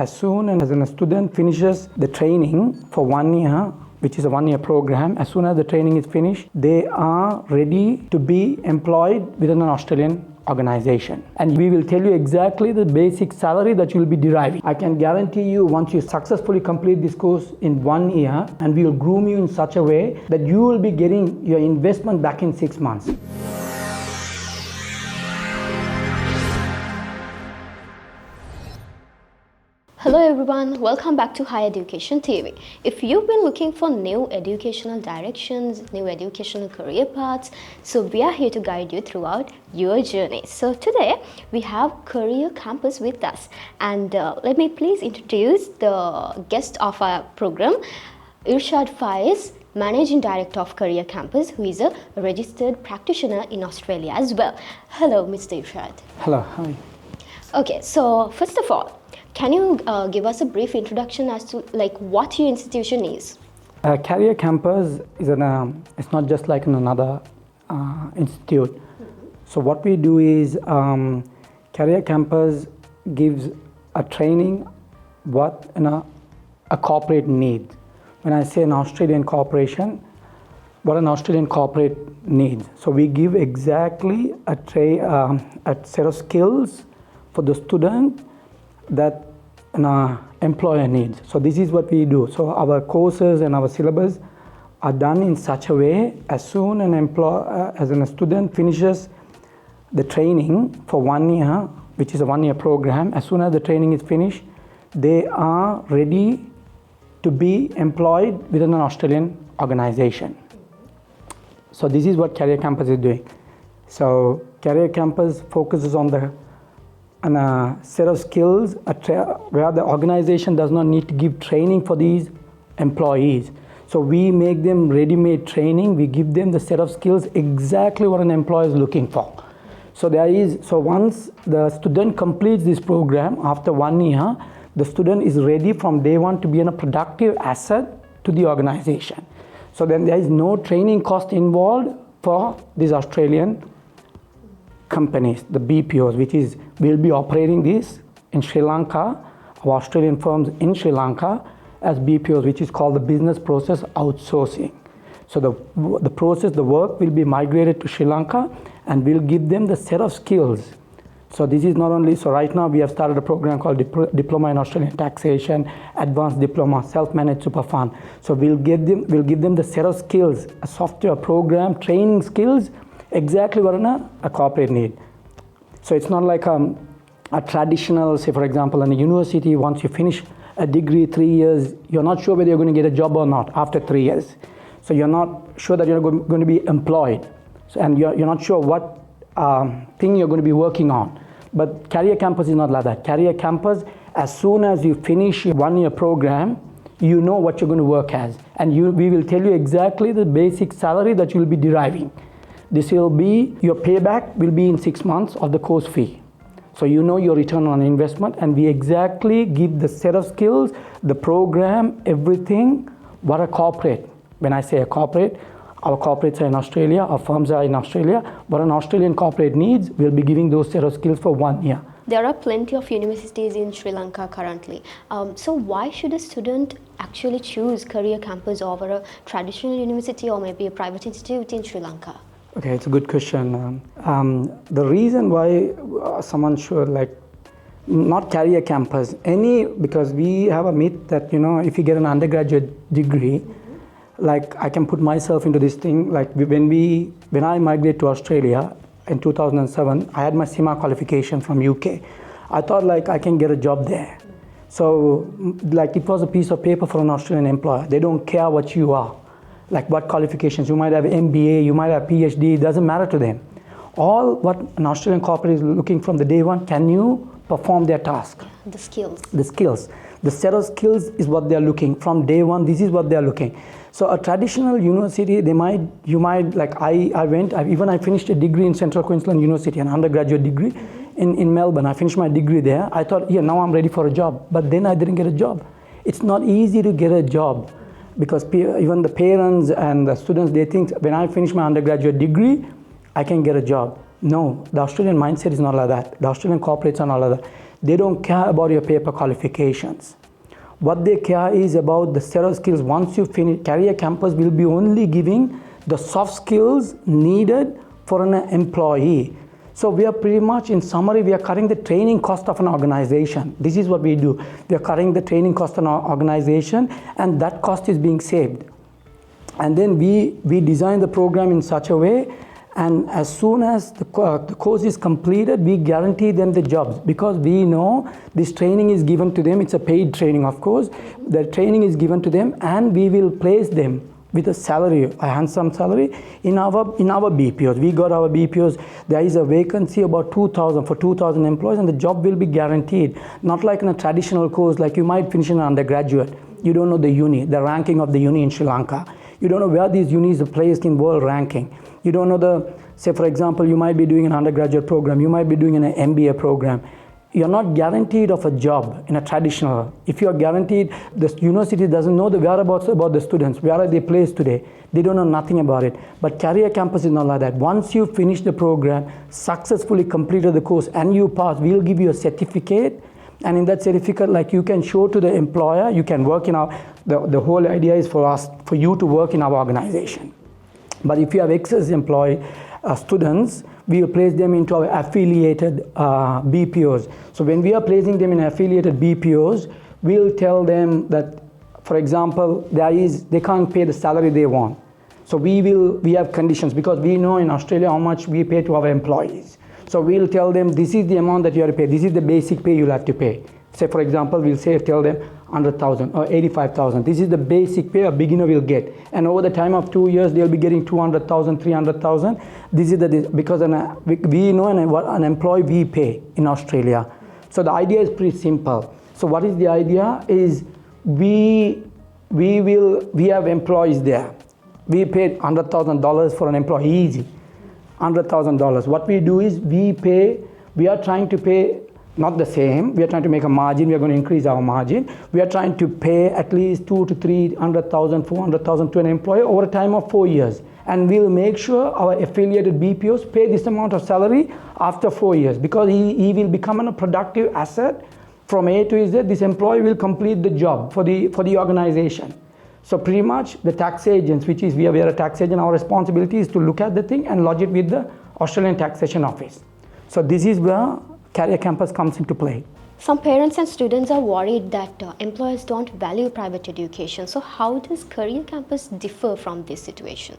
as soon as a student finishes the training for 1 year, which is a 1-year program, as soon as the training is finished, they are ready to be employed within an Australian organization. And we will tell you exactly the basic salary that you will be deriving. I can guarantee you, once you successfully complete this course in 1 year, and we will groom you in such a way that you will be getting your investment back in 6 months. Hello everyone, welcome back to Higher Education TV. If you've been looking for new educational directions, new educational career paths, so we are here to guide you throughout your journey. So today we have Career Campus with us, and let me please introduce the guest of our program, Irshad Faiz, Managing Director of Career Campus, who is a registered practitioner in Australia as well. Hello Mr. Irshad. Hello, hi. Okay, so first of all, can you give us a brief introduction as to what your institution is? Career Campus is it's not just like another institute. Mm-hmm. So what we do is Career Campus gives a training what a corporate needs. When I say an Australian corporation, what an Australian corporate needs. So we give exactly a set of skills for the student that an employer needs. So this is what we do. So our courses and our syllabus are done in such a way, as soon as a student finishes the training for 1 year, which is a 1-year program, as soon as the training is finished, they are ready to be employed within an Australian organization. So this is what Career Campus is doing. So Career Campus focuses on a set of skills where the organization does not need to give training for these employees. So we make them ready-made training. We give them the set of skills exactly what an employer is looking for. So once the student completes this program after 1 year, the student is ready from day one to be a productive asset to the organization. So then there is no training cost involved for these Australian companies, the BPOs, which will be operating this in Sri Lanka, our Australian firms in Sri Lanka, as BPOs, which is called the business process outsourcing. So the work will be migrated to Sri Lanka, and we'll give them the set of skills. So this is not only, so right now we have started a program called Diploma in Australian Taxation, Advanced Diploma, Self-Managed Super Fund. So we'll give them the set of skills, a software program, training skills, exactly what a corporate need. So it's not like a traditional, say for example, in a university, once you finish a degree 3 years, you're not sure whether you're going to get a job or not after 3 years. So you're not sure that you're going to be employed. So, and you're not sure what thing you're going to be working on. But Career Campus is not like that. Career Campus, as soon as you finish your 1-year program, you know what you're going to work as. And we will tell you exactly the basic salary that you'll be deriving. This will be, your payback will be in 6 months of the course fee. So you know your return on investment, and we exactly give the set of skills, the program, everything, what a corporate. When I say a corporate, our corporates are in Australia, our firms are in Australia. What an Australian corporate needs, we'll be giving those set of skills for 1 year. There are plenty of universities in Sri Lanka currently. So why should a student actually choose Career Campus over a traditional university or maybe a private institute in Sri Lanka? Okay, it's a good question. The reason why someone should not Career Campus, because we have a myth that, if you get an undergraduate degree, mm-hmm. I can put myself into this thing, when I migrated to Australia in 2007, I had my CIMA qualification from UK. I thought I can get a job there. So it was a piece of paper for an Australian employer. They don't care what you are. What qualifications, you might have MBA, you might have PhD, it doesn't matter to them. All what an Australian corporate is looking from the day one, can you perform their task? The skills. The skills. The set of skills is what they're looking. From day one, this is what they're looking. So a traditional university, I finished a degree in Central Queensland University, an undergraduate degree in Melbourne. I finished my degree there. I thought, now I'm ready for a job. But then I didn't get a job. It's not easy to get a job. Because even the parents and the students, they think when I finish my undergraduate degree, I can get a job. No, the Australian mindset is not like that. The Australian corporates are not like that. They don't care about your paper qualifications. What they care is about the set of skills. Once you finish, Career Campus will be only giving the soft skills needed for an employee. So we are pretty much, in summary, we are cutting the training cost of an organization. This is what we do. We are cutting the training cost of an organization, and that cost is being saved. And then we design the program in such a way, and as soon as the course is completed, we guarantee them the jobs, because we know this training is given to them. It's a paid training, of course. The training is given to them, and we will place them with a salary, a handsome salary, in our BPOs. We got our BPOs. There is a vacancy about 2,000 employees, and the job will be guaranteed. Not like in a traditional course, like you might finish in an undergraduate. You don't know the uni, the ranking of the uni in Sri Lanka. You don't know where these unis are placed in world ranking. You don't know say for example, you might be doing an undergraduate program, you might be doing an MBA program. You're not guaranteed of a job in a traditional. If you are guaranteed, the university doesn't know the whereabouts about the students. Where are they placed today? They don't know nothing about it. But Career Campus is not like that. Once you finish the program, successfully completed the course, and you pass, we'll give you a certificate. And in that certificate, like, you can show to the employer, you can work in the whole idea is for you to work in our organization. But if you have excess students, we will place them into our affiliated BPOs. So when we are placing them in affiliated BPOs, we'll tell them that, for example, they can't pay the salary they want. So we have conditions, because we know in Australia how much we pay to our employees. So we'll tell them, this is the amount that you have to pay. This is the basic pay you'll have to pay. Say, for example, we'll tell them 100,000 or 85,000. This is the basic pay a beginner will get. And over the time of 2 years, they'll be getting 200,000, 300,000. This is because we know what an employee we pay in Australia. So the idea is pretty simple. So what is the idea is we have employees there. We paid $100,000 for an employee, easy. $100,000. What we do is we are trying to pay not the same. We are trying to make a margin. We are going to increase our margin. We are trying to pay at least 200,000 to 300,000, 400,000 to an employee over a time of 4 years. And we'll make sure our affiliated BPOs pay this amount of salary after 4 years, because he will become a productive asset from A to Z. This employee will complete the job for the organization. So pretty much the tax agents, which is we are a tax agent, our responsibility is to look at the thing and lodge it with the Australian Taxation Office. So this is where Career Campus comes into play. Some parents and students are worried that employers don't value private education. So how does Career Campus differ from this situation?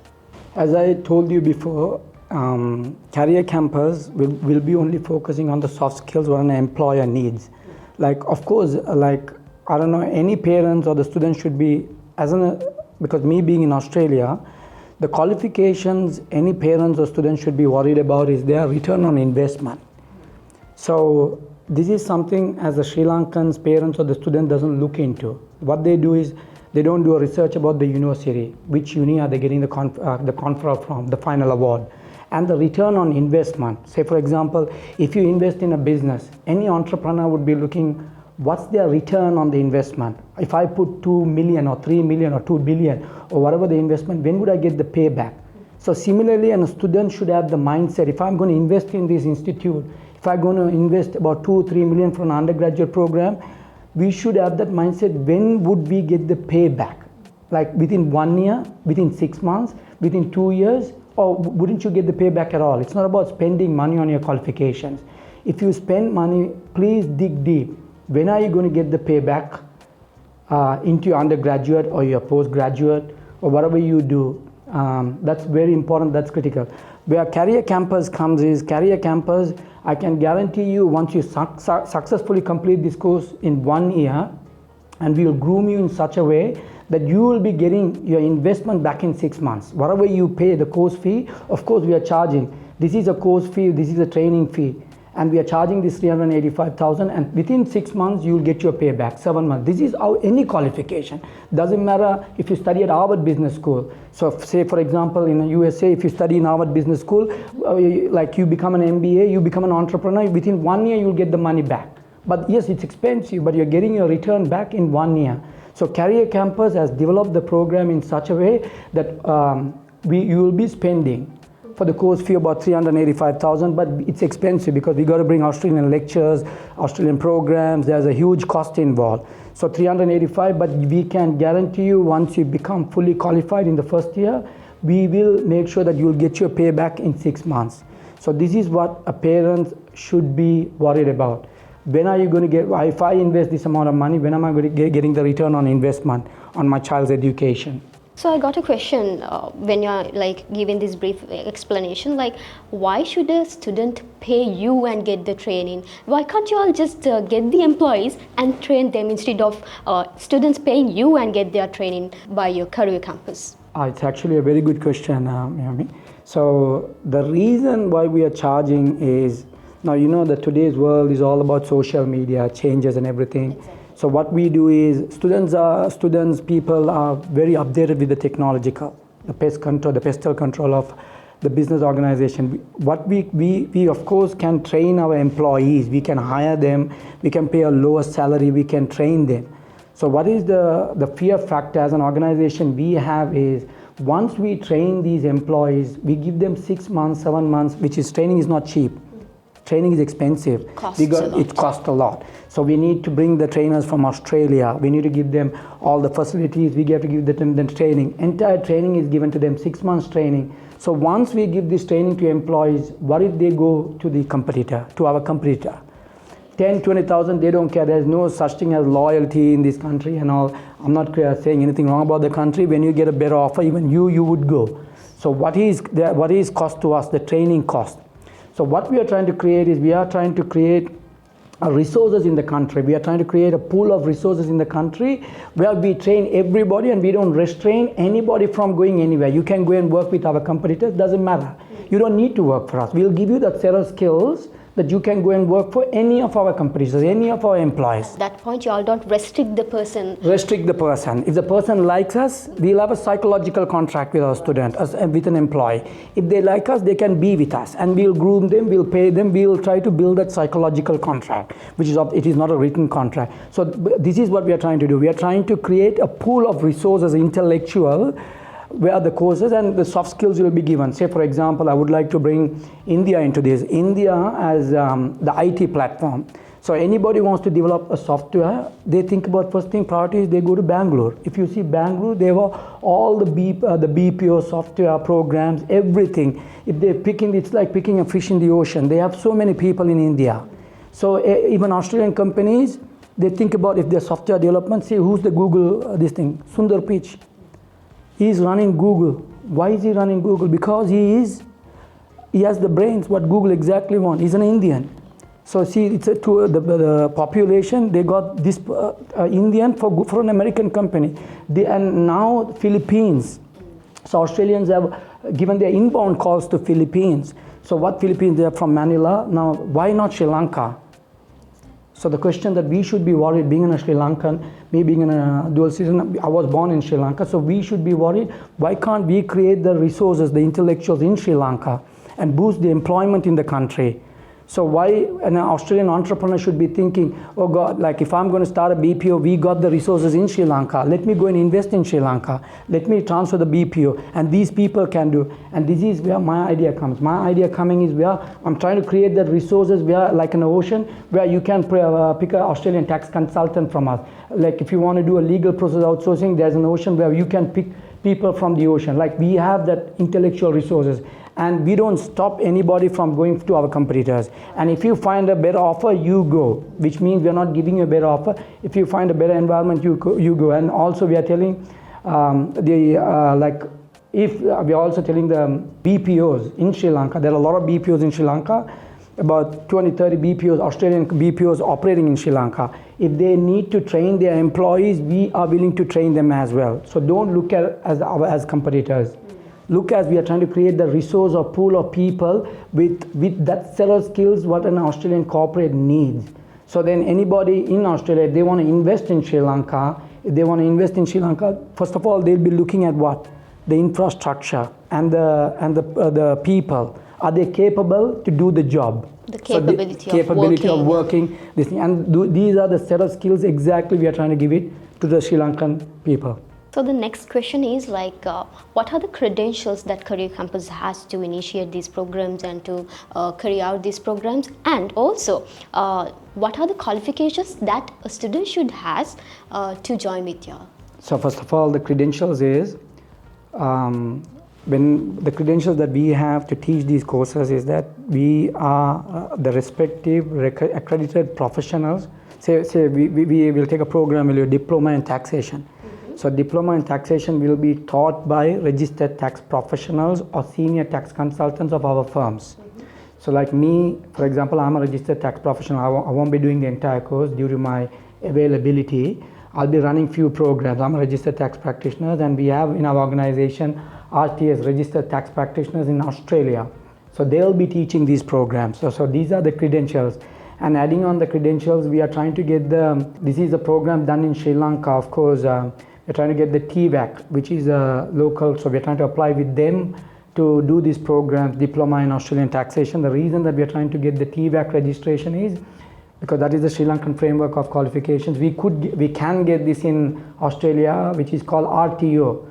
As I told you before, Career Campus will be only focusing on the soft skills what an employer needs. Like, of course, like, I don't know, any parents or the students should be, because me being in Australia, the qualifications any parents or students should be worried about is their return on investment. So this is something as the Sri Lankans parents or the student doesn't look into. What they do is they don't do a research about the university, which uni are they getting the confer from, the final award, and the return on investment. Say for example, if you invest in a business, any entrepreneur would be looking what's their return on the investment. If I put 2 million or 3 million or 2 billion or whatever the investment, when would I get the payback? So similarly, a student should have the mindset, if I'm going to invest in this institute, if I'm going to invest about 2 or 3 million for an undergraduate program, we should have that mindset, when would we get the payback? Like within 1 year, within 6 months, within 2 years, or wouldn't you get the payback at all? It's not about spending money on your qualifications. If you spend money, please dig deep. When are you going to get the payback into your undergraduate or your postgraduate or whatever you do? That's very important, that's critical. Where Career Campus comes is, Career Campus, I can guarantee you once you successfully complete this course in 1 year, and we will groom you in such a way that you will be getting your investment back in 6 months. Whatever you pay, the course fee, of course we are charging. This is a course fee, this is a training fee. And we are charging this 385,000, and within 6 months you will get your payback, 7 months. This is any qualification. Doesn't matter if you study at Harvard Business School. So say for example in the USA, if you study in Harvard Business School, like you become an MBA, you become an entrepreneur, within 1 year you'll get the money back. But yes, it's expensive, but you're getting your return back in 1 year. So Career Campus has developed the program in such a way that you will be spending. for the course fee about 385,000, but it's expensive because we got to bring Australian lectures, Australian programs. There's a huge cost involved. So 385, but we can guarantee you once you become fully qualified in the first year, we will make sure that you'll get your payback in 6 months. So this is what a parent should be worried about. When are you going to get, if I invest this amount of money, when am I going to getting the return on investment on my child's education? So I got a question when you're like giving this brief explanation, like why should a student pay you and get the training? Why can't you all just get the employees and train them instead of students paying you and get their training by your career campus? It's actually a very good question, Yami. So the reason why we are charging is, now you know that today's world is all about social media, changes and everything. Exactly. So what we do is people are very updated with the technological, the pestal control of the business organization. What we of course can train our employees, we can hire them, we can pay a lower salary, we can train them. So what is the fear factor as an organization we have is, once we train these employees, we give them 6 months, 7 months, which is training is not cheap. Training is expensive. It costs a lot. So we need to bring the trainers from Australia. We need to give them all the facilities. We have to give them the training. Entire training is given to them, 6 months training. So once we give this training to employees, what if they go to the competitor, to our competitor? 10, 20,000, they don't care. There's no such thing as loyalty in this country and all. I'm not saying anything wrong about the country. When you get a better offer, even you would go. So what is cost to us? The training cost. So what we are trying to create is, we are trying to create resources in the country. We are trying to create a pool of resources in the country where we train everybody and we don't restrain anybody from going anywhere. You can go and work with our competitors, doesn't matter. You don't need to work for us. We'll give you that set of skills that you can go and work for any of our competitors, any of our employees. At that point, you all don't restrict the person. Restrict the person. If the person likes us, we'll have a psychological contract with our student, with an employee. If they like us, they can be with us, and we'll groom them, we'll pay them, we'll try to build that psychological contract, it is not a written contract. So this is what we are trying to do. We are trying to create a pool of resources, intellectual, where the courses and the soft skills will be given. Say, for example, I would like to bring India into this. India as the IT platform. So anybody wants to develop a software, they think about first thing, priority is they go to Bangalore. If you see Bangalore, they have all the BPO software programs, everything. If they're picking, it's like picking a fish in the ocean. They have so many people in India. So even Australian companies, they think about if they're software development, see who's the Google, this thing, Sundar Pichai. He's running Google. Why is he running Google? Because he has the brains, what Google exactly wants. He's an Indian. So see, it's to the population, they got this Indian for an American company. And now Philippines. So Australians have given their inbound calls to Philippines. So what Philippines, they are from Manila. Now, why not Sri Lanka? So the question that we should be worried, being a Sri Lankan, me being a dual citizen, I was born in Sri Lanka, so we should be worried, why can't we create the resources, the intellectuals in Sri Lanka and boost the employment in the country? So why an Australian entrepreneur should be thinking, oh God, like if I'm going to start a BPO, we got the resources in Sri Lanka. Let me go and invest in Sri Lanka. Let me transfer the BPO. And these people can do. And this is where my idea comes. My idea coming is where I'm trying to create the resources where, like an ocean, where you can pick an Australian tax consultant from us. Like if you want to do a legal process outsourcing, there's an ocean where you can pick people from the ocean. Like we have that intellectual resources. And we don't stop anybody from going to our competitors. And if you find a better offer, you go, which means we're not giving you a better offer. If you find a better environment, you go. And also we are telling if we are also telling the BPOs in Sri Lanka, there are a lot of BPOs in Sri Lanka, about 20, 30 BPOs, Australian BPOs operating in Sri Lanka. If they need to train their employees, we are willing to train them as well. So don't look at us as competitors. Look, as we are trying to create the resource or pool of people with that set of skills what an Australian corporate needs. So then anybody in Australia, if they want to invest in Sri Lanka, first of all, they'll be looking at what? The infrastructure and the people. Are they capable to do the job? The capability of working. This thing. And these are the set of skills exactly we are trying to give it to the Sri Lankan people. So the next question is like, what are the credentials that Career Campus has to initiate these programs and to carry out these programs, and also what are the qualifications that a student should has to join with you? So first of all, the credentials is, when the credentials that we have to teach these courses is that we are the respective accredited professionals. Say we will take a program, will be a diploma in taxation. So diploma in taxation will be taught by registered tax professionals or senior tax consultants of our firms. So like me, for example, I'm a registered tax professional. I won't be doing the entire course due to my availability. I'll be running few programs. I'm a registered tax practitioner, and we have in our organization RTS, registered tax practitioners in Australia. So they'll be teaching these programs. So these are the credentials. And adding on the credentials, we are trying to get this is a program done in Sri Lanka, of course. We're trying to get the TVAC, which is a local, so we're trying to apply with them to do these programs, diploma in Australian taxation. The reason that we're trying to get the TVAC registration is because that is the Sri Lankan framework of qualifications. We can get this in Australia, which is called RTO,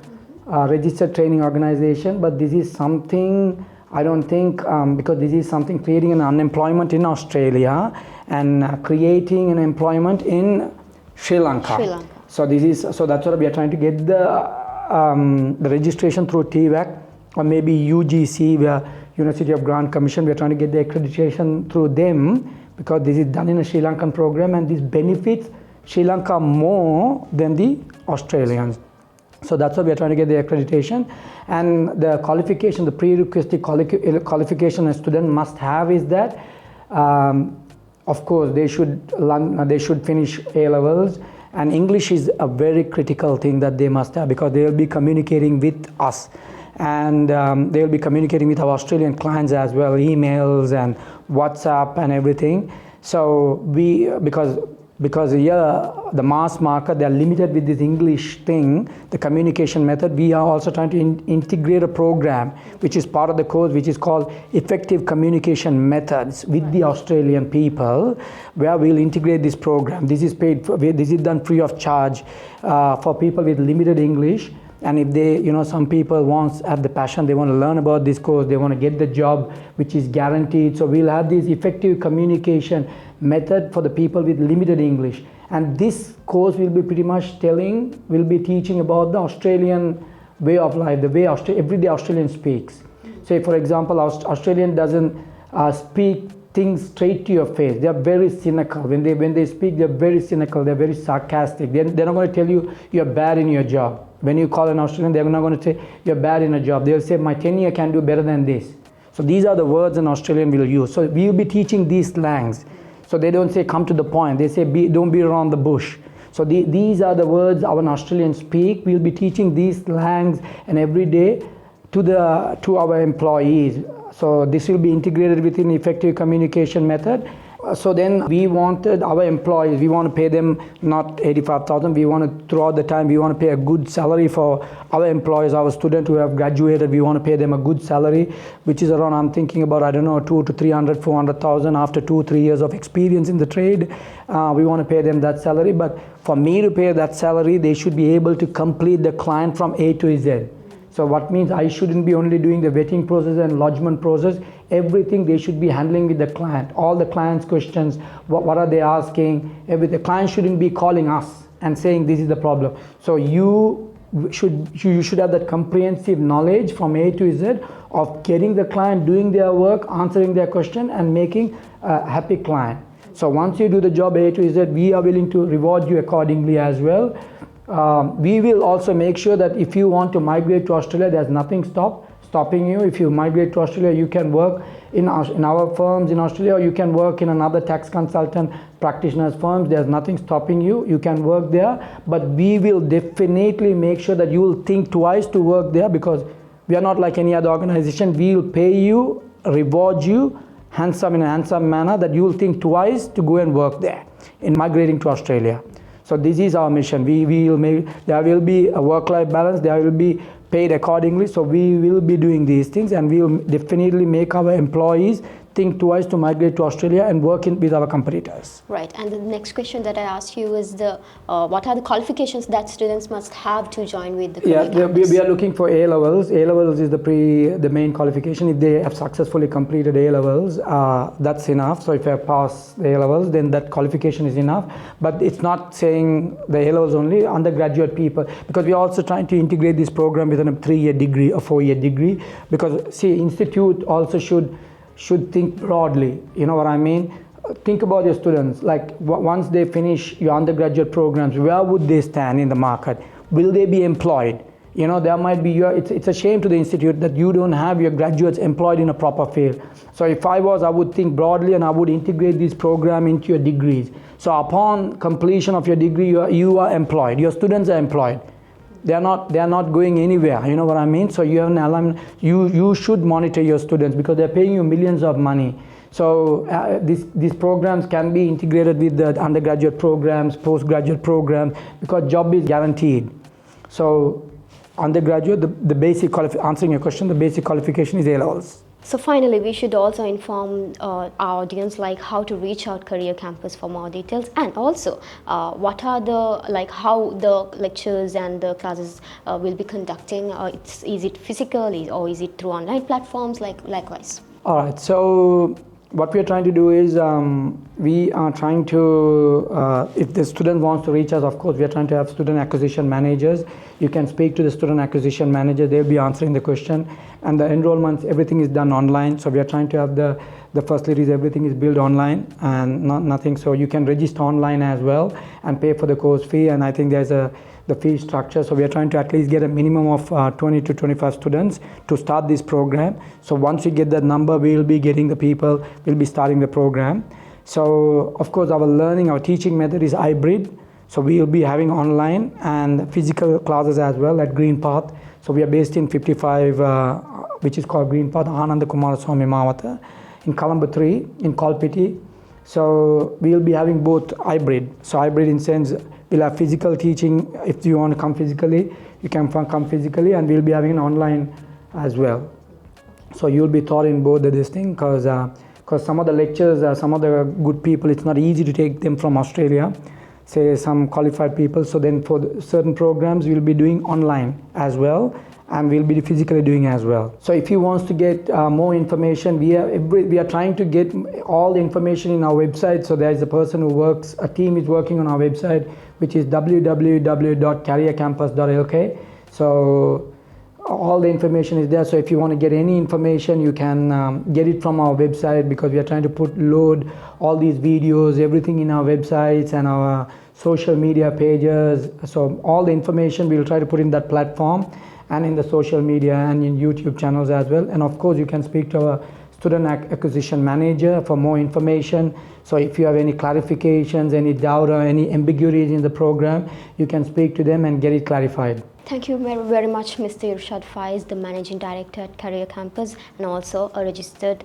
Registered Training Organization, but this is something, I don't think, because this is something creating an unemployment in Australia and creating an employment in Sri Lanka. So that's what we are trying to get the registration through TVAC or maybe UGC, where University of Grant Commission. We are trying to get the accreditation through them because this is done in a Sri Lankan program, and this benefits Sri Lanka more than the Australians. So that's why we are trying to get the accreditation. And the qualification, the prerequisite qualification a student must have is that, of course, they should finish A levels. And English is a very critical thing that they must have, because they will be communicating with us, and they will be communicating with our Australian clients as well, emails and WhatsApp and everything. So because here the mass market, they are limited with this English thing, the communication method. We are also trying to integrate a program which is part of the course, which is called Effective Communication Methods with the Australian people, where we'll integrate this program. This is paid for, this is done free of charge for people with limited English. And if they, some people have the passion, they want to learn about this course, they want to get the job which is guaranteed. So we'll have this effective communication method for the people with limited English. And this course will be pretty much will be teaching about the Australian way of life, the way everyday Australian speaks. Say, for example, Australian doesn't speak things straight to your face. They are very cynical. When they speak, they're very cynical, they're very sarcastic. They're not going to tell you you're bad in your job. When you call an Australian, they're not going to say you're bad in a job. They'll say, my tenure can do better than this. So these are the words an Australian will use. So we'll be teaching these slangs. So they don't say come to the point. They say don't be around the bush. So these are the words our Australians speak. We'll be teaching these slangs and every day to our employees. So this will be integrated within effective communication method. So then we wanted our employees, we want to pay them not 85,000, we want to, throughout the time, we want to pay a good salary for our employees, our students who have graduated. We want to pay them a good salary, which is around, I'm thinking about, 200 to 300, 400,000 after 2-3 years of experience in the trade. We want to pay them that salary. But for me to pay that salary, they should be able to complete the client from A to Z. So what means I shouldn't be only doing the vetting process and lodgement process. Everything they should be handling with the client. All the client's questions, what are they asking? The client shouldn't be calling us and saying this is the problem. So you should have that comprehensive knowledge from A to Z of getting the client, doing their work, answering their question, and making a happy client. So once you do the job A to Z, we are willing to reward you accordingly as well. We will also make sure that if you want to migrate to Australia, there's nothing stopping you. If you migrate to Australia, you can work in our firms in Australia, or you can work in another tax consultant practitioners firms. There's nothing stopping you. You can work there, but we will definitely make sure that you will think twice to work there, because we are not like any other organization. We will pay you, reward you in a handsome manner, that you will think twice to go and work there in migrating to Australia. So this is our mission. There will be a work-life balance. There will be paid accordingly. So we will be doing these things, and we will definitely make our employees think twice to migrate to Australia and work with our competitors. Right, and the next question that I asked you is what are the qualifications that students must have to join with the career campus? We are looking for A levels. A levels is the main qualification. If they have successfully completed A levels, that's enough. So if you have passed the A levels, then that qualification is enough. But it's not saying the A levels only. Undergraduate people, because we are also trying to integrate this program within a 3-year degree or 4-year degree. Because see, institute also should think broadly. You know what I mean? Think about your students. Like once they finish your undergraduate programs, where would they stand in the market? Will they be employed? You know, there might be it's a shame to the institute that you don't have your graduates employed in a proper field. So if I would think broadly and I would integrate this program into your degrees. So upon completion of your degree, you are employed. Your students are employed. They are not going anywhere. You know what I mean? So you have an alumni. You should monitor your students because they're paying you millions of money. So these programs can be integrated with the undergraduate programs, postgraduate programs, because job is guaranteed. So undergraduate, the basic answering your question, the basic qualification is A levels. So finally, we should also inform our audience like how to reach out Career Campus for more details, and also what are how the lectures and the classes will be conducting. Is it physical or is it through online platforms likewise? All right. So what we are trying to do is we are trying to, if the student wants to reach us, of course, we are trying to have student acquisition managers. You can speak to the student acquisition manager. They'll be answering the question. And the enrollments, everything is done online. So we are trying to have the facilities, everything is built online and nothing. So you can register online as well and pay for the course fee. And I think there's the fee structure. So we are trying to at least get a minimum of 20 to 25 students to start this program. So once we get that number, we will be getting the people, we'll be starting the program. So of course our teaching method is hybrid. So we will be having online and physical classes as well at Green Path. So we are based in 55, which is called Green Path, Ananda Kumaraswamy Mawata, in Colombo 3, in Kolpiti. So we will be having both hybrid. So hybrid in sense, we'll have physical teaching. If you want to come physically, you can come physically, and we'll be having an online as well. So you'll be taught in both this thing, because some of the lectures, some of the good people, it's not easy to take them from Australia, say some qualified people. So then for certain programs, we'll be doing online as well, and we'll be physically doing as well. So if you want to get more information, we are trying to get all the information in our website. So there's a team is working on our website, which is www.careercampus.lk. So all the information is there. So if you want to get any information, you can get it from our website, because we are trying to load all these videos, everything in our websites and our social media pages. So all the information we'll try to put in that platform and in the social media and in YouTube channels as well. And of course, you can speak to our student acquisition manager for more information. So if you have any clarifications, any doubt or any ambiguities in the program, you can speak to them and get it clarified. Thank you very much, Mr. Irshad Faiz, the Managing Director at Career Campus and also a registered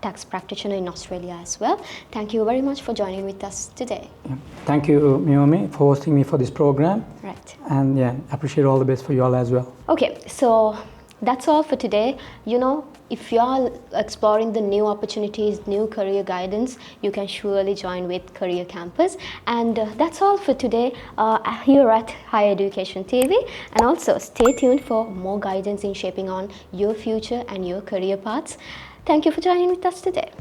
tax practitioner in Australia as well. Thank you very much for joining with us today. Yeah. Thank you, Miomi, for hosting me for this program. Right. And yeah, appreciate all the best for you all as well. Okay, so that's all for today. You know, if you are exploring the new opportunities, new career guidance, you can surely join with Career Campus. And that's all for today here at Higher Education TV. And also stay tuned for more guidance in shaping on your future and your career paths. Thank you for joining with us today.